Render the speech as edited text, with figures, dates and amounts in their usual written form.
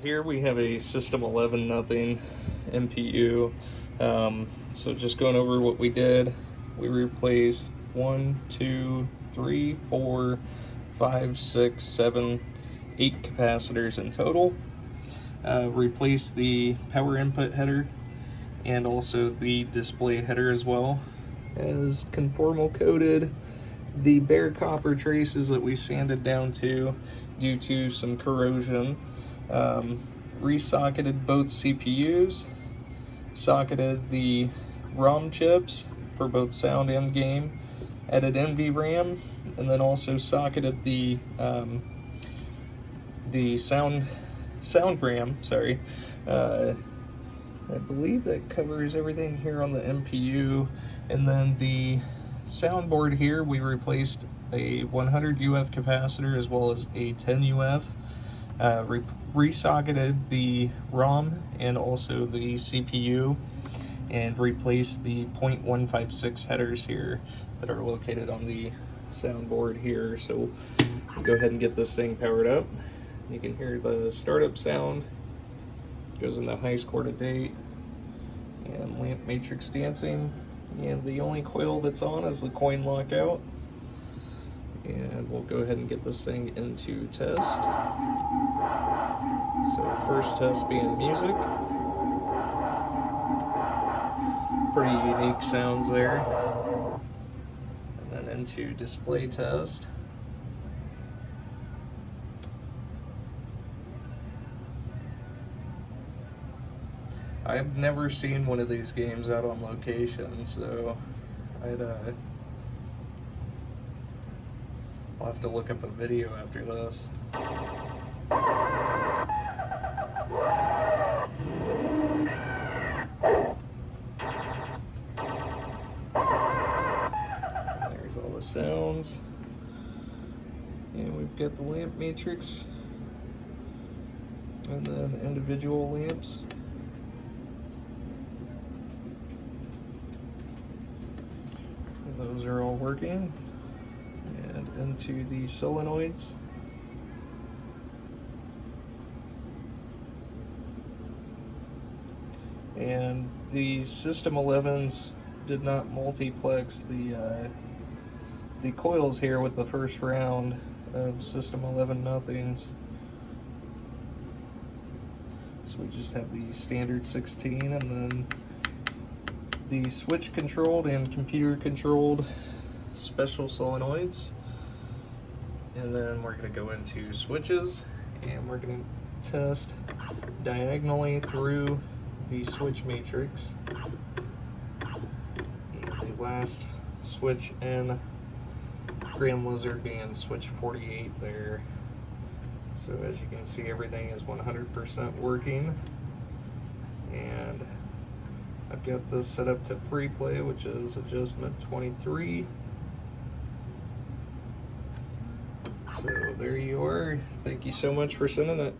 Here we have a System 11 nothing MPU. So just going over what we did, we replaced 1, 2, 3, 4, 5, 6, 7, 8 capacitors in total. Replaced the power input header and also the display header as well. As conformal coated the bare copper traces that we sanded down to due to some corrosion. Resocketed both CPUs, socketed the ROM chips for both sound and game, added NVRAM, and then also socketed the sound RAM. Sorry, I believe that covers everything here on the MPU. And then the soundboard here, we replaced a 100 UF capacitor as well as a 10 UF. Resocketed the ROM and also the CPU, and replaced the 0.156 headers here that are located on the soundboard here. So go ahead and get this thing powered up. You can hear the startup sound. Goes into high score to date and lamp matrix dancing, and the only coil that's on is the coin lockout. And we'll go ahead and get this thing into test. So first test being music. Pretty unique sounds there. And then into display test. I've never seen one of these games out on location, so I'll have to look up a video after this. There's all the sounds. And we've got the lamp matrix. And then individual lamps. And those are all working. And into the solenoids. And the System 11s did not multiplex the coils here with the first round of System 11 nothings. So we just have the standard 16, and then the switch controlled and computer controlled special solenoids. And then we're going to go into switches, and we're going to test diagonally through the switch matrix. And the last switch in Grand Lizard being switch 48 there. So as you can see, everything is 100% working. And I've got this set up to free play, which is adjustment 23. So there you are. Thank you so much for sending it.